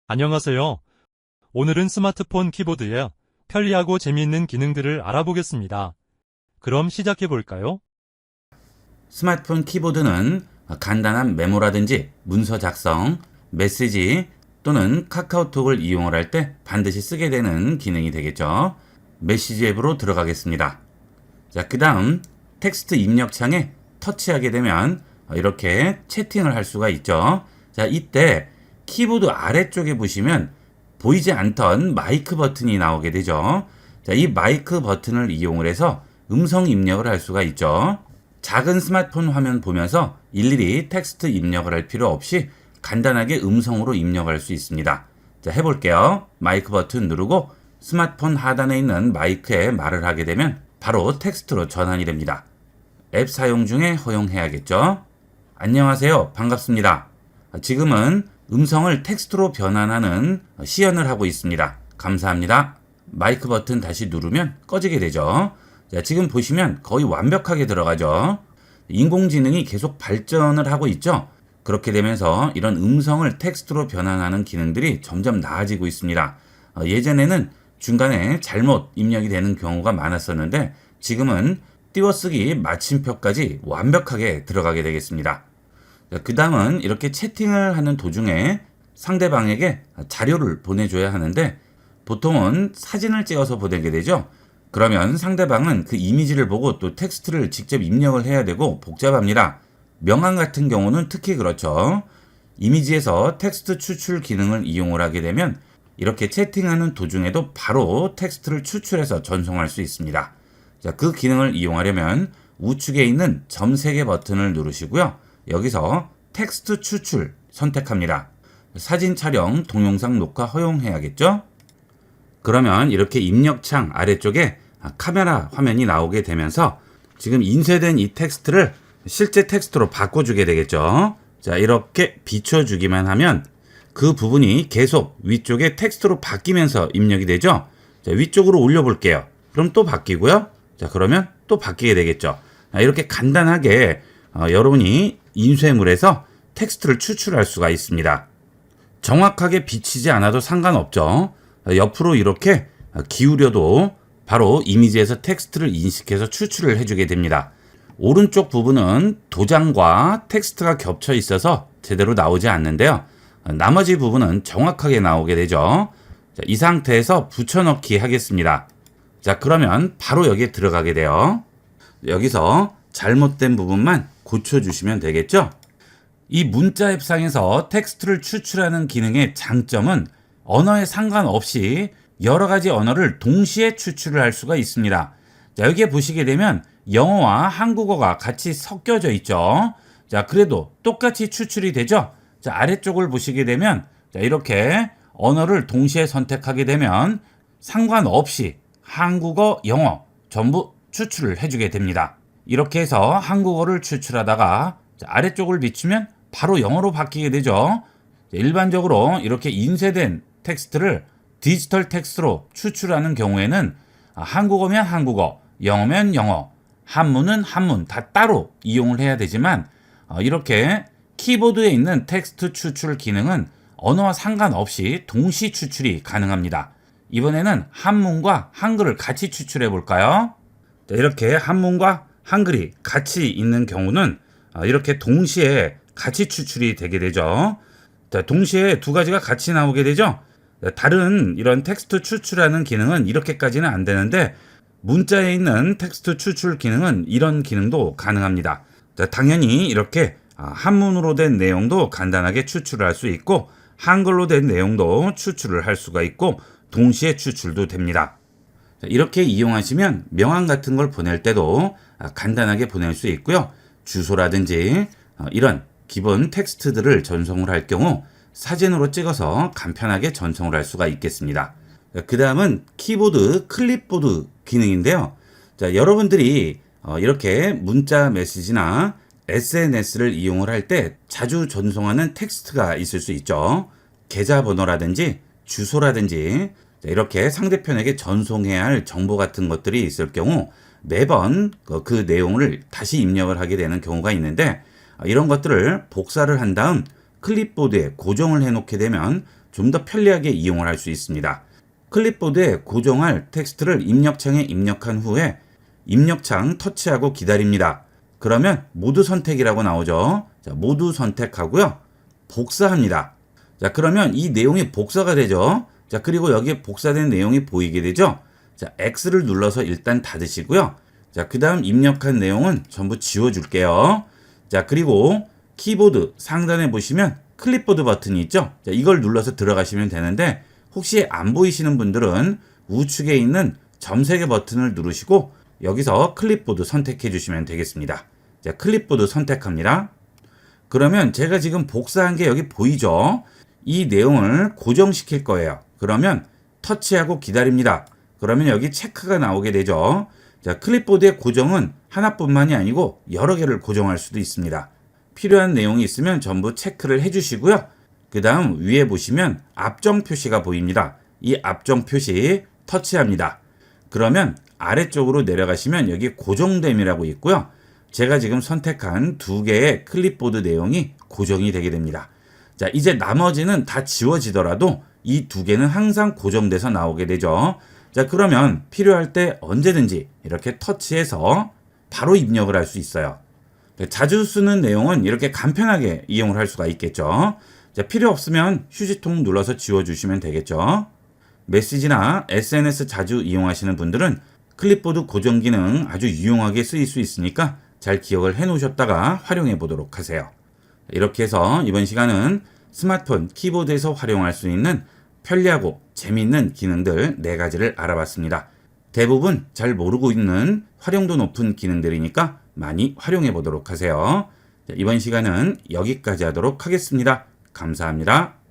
안녕하세요. 오늘은 스마트폰 키보드에 편리하고 재미있는 기능들을 알아보겠습니다. 그럼 시작해 볼까요? 스마트폰 키보드는 간단한 메모라든지 문서 작성, 메시지 또는 카카오톡을 이용을 할 때 반드시 쓰게 되는 기능이 되겠죠. 메시지 앱으로 들어가겠습니다. 자, 그 다음 텍스트 입력창에 터치하게 되면 이렇게 채팅을 할 수가 있죠. 자, 이때 키보드 아래쪽에 보시면 보이지 않던 마이크 버튼이 나오게 되죠. 자, 이 마이크 버튼을 이용을 해서 음성 입력을 할 수가 있죠. 작은 스마트폰 화면 보면서 일일이 텍스트 입력을 할 필요 없이 간단하게 음성으로 입력할 수 있습니다. 자, 해볼게요. 마이크 버튼 누르고 스마트폰 하단에 있는 마이크에 말을 하게 되면 바로 텍스트로 전환이 됩니다. 앱 사용 중에 허용해야겠죠. 안녕하세요. 반갑습니다. 지금은 음성을 텍스트로 변환하는 시연을 하고 있습니다. 감사합니다. 마이크 버튼 다시 누르면 꺼지게 되죠. 자, 지금 보시면 거의 완벽하게 들어가죠. 인공지능이 계속 발전을 하고 있죠. 그렇게 되면서 이런 음성을 텍스트로 변환하는 기능들이 점점 나아지고 있습니다. 예전에는 중간에 잘못 입력이 되는 경우가 많았었는데 지금은 띄워쓰기 마침표까지 완벽하게 들어가게 되겠습니다. 그 다음은 이렇게 채팅을 하는 도중에 상대방에게 자료를 보내줘야 하는데 보통은 사진을 찍어서 보내게 되죠. 그러면 상대방은 그 이미지를 보고 또 텍스트를 직접 입력을 해야 되고 복잡합니다. 명함 같은 경우는 특히 그렇죠. 이미지에서 텍스트 추출 기능을 이용을 하게 되면 이렇게 채팅하는 도중에도 바로 텍스트를 추출해서 전송할 수 있습니다. 자, 그 기능을 이용하려면 우측에 있는 점 3개 버튼을 누르시고요. 여기서 텍스트 추출 선택합니다. 사진 촬영, 동영상 녹화 허용해야겠죠? 그러면 이렇게 입력창 아래쪽에 카메라 화면이 나오게 되면서 지금 인쇄된 이 텍스트를 실제 텍스트로 바꿔주게 되겠죠. 자, 이렇게 비춰주기만 하면 그 부분이 계속 위쪽에 텍스트로 바뀌면서 입력이 되죠. 자, 위쪽으로 올려볼게요. 그럼 또 바뀌고요. 자, 그러면 또 바뀌게 되겠죠. 이렇게 간단하게 여러분이 인쇄물에서 텍스트를 추출할 수가 있습니다. 정확하게 비치지 않아도 상관없죠. 옆으로 이렇게 기울여도 바로 이미지에서 텍스트를 인식해서 추출을 해주게 됩니다. 오른쪽 부분은 도장과 텍스트가 겹쳐 있어서 제대로 나오지 않는데요. 나머지 부분은 정확하게 나오게 되죠. 자, 이 상태에서 붙여넣기 하겠습니다. 자, 그러면 바로 여기에 들어가게 돼요. 여기서 잘못된 부분만 고쳐주시면 되겠죠. 이 문자 앱상에서 텍스트를 추출하는 기능의 장점은 언어에 상관없이 여러 가지 언어를 동시에 추출을 할 수가 있습니다. 자, 여기에 보시게 되면 영어와 한국어가 같이 섞여져 있죠. 자, 그래도 똑같이 추출이 되죠. 자, 아래쪽을 보시게 되면 자, 이렇게 언어를 동시에 선택하게 되면 상관없이 한국어, 영어 전부 추출을 해주게 됩니다. 이렇게 해서 한국어를 추출하다가 자, 아래쪽을 비추면 바로 영어로 바뀌게 되죠. 자, 일반적으로 이렇게 인쇄된 텍스트를 디지털 텍스트로 추출하는 경우에는 한국어면 한국어, 영어면 영어, 한문은 한문 다 따로 이용을 해야 되지만 이렇게 키보드에 있는 텍스트 추출 기능은 언어와 상관없이 동시 추출이 가능합니다. 이번에는 한문과 한글을 같이 추출해 볼까요? 자, 이렇게 한문과 한글이 같이 있는 경우는 이렇게 동시에 같이 추출이 되게 되죠. 자, 동시에 두 가지가 같이 나오게 되죠. 다른 이런 텍스트 추출하는 기능은 이렇게까지는 안 되는데 문자에 있는 텍스트 추출 기능은 이런 기능도 가능합니다. 자, 당연히 이렇게 한문으로 된 내용도 간단하게 추출을 할 수 있고 한글로 된 내용도 추출을 할 수가 있고 동시에 추출도 됩니다. 자, 이렇게 이용하시면 명함 같은 걸 보낼 때도 간단하게 보낼 수 있고요. 주소라든지 이런 기본 텍스트들을 전송을 할 경우 사진으로 찍어서 간편하게 전송을 할 수가 있겠습니다. 그 다음은 키보드 클립보드 기능인데요. 자, 여러분들이 이렇게 문자 메시지나 SNS를 이용을 할 때 자주 전송하는 텍스트가 있을 수 있죠. 계좌번호라든지 주소라든지 이렇게 상대편에게 전송해야 할 정보 같은 것들이 있을 경우 매번 그 내용을 다시 입력을 하게 되는 경우가 있는데 이런 것들을 복사를 한 다음 클립보드에 고정을 해 놓게 되면 좀 더 편리하게 이용을 할 수 있습니다. 클립보드에 고정할 텍스트를 입력창에 입력한 후에 입력창 터치하고 기다립니다. 그러면 모두 선택이라고 나오죠. 자, 모두 선택하고요. 복사합니다. 자, 그러면 이 내용이 복사가 되죠. 자, 그리고 여기에 복사된 내용이 보이게 되죠. 자, X를 눌러서 일단 닫으시고요. 자, 그 다음 입력한 내용은 전부 지워줄게요. 자, 그리고 키보드 상단에 보시면 클립보드 버튼이 있죠. 자, 이걸 눌러서 들어가시면 되는데 혹시 안 보이시는 분들은 우측에 있는 점 3개 버튼을 누르시고 여기서 클립보드 선택해 주시면 되겠습니다. 자, 클립보드 선택합니다. 그러면 제가 지금 복사한 게 여기 보이죠? 이 내용을 고정시킬 거예요. 그러면 터치하고 기다립니다. 그러면 여기 체크가 나오게 되죠. 자, 클립보드의 고정은 하나뿐만이 아니고 여러 개를 고정할 수도 있습니다. 필요한 내용이 있으면 전부 체크를 해주시고요. 그 다음 위에 보시면 앞정 표시가 보입니다. 이 앞정 표시 터치합니다. 그러면 아래쪽으로 내려가시면 여기 고정됨이라고 있고요. 제가 지금 선택한 2개의 클립보드 내용이 고정이 되게 됩니다. 자, 이제 나머지는 다 지워지더라도 이 2개는 항상 고정돼서 나오게 되죠. 자, 그러면 필요할 때 언제든지 이렇게 터치해서 바로 입력을 할 수 있어요. 자주 쓰는 내용은 이렇게 간편하게 이용을 할 수가 있겠죠. 자, 필요 없으면 휴지통 눌러서 지워주시면 되겠죠. 메시지나 SNS 자주 이용하시는 분들은 클립보드 고정 기능 아주 유용하게 쓰일 수 있으니까 잘 기억을 해 놓으셨다가 활용해 보도록 하세요. 이렇게 해서 이번 시간은 스마트폰 키보드에서 활용할 수 있는 편리하고 재미있는 기능들 4가지를 알아봤습니다. 대부분 잘 모르고 있는 활용도 높은 기능들이니까 많이 활용해 보도록 하세요. 이번 시간은 여기까지 하도록 하겠습니다. 감사합니다.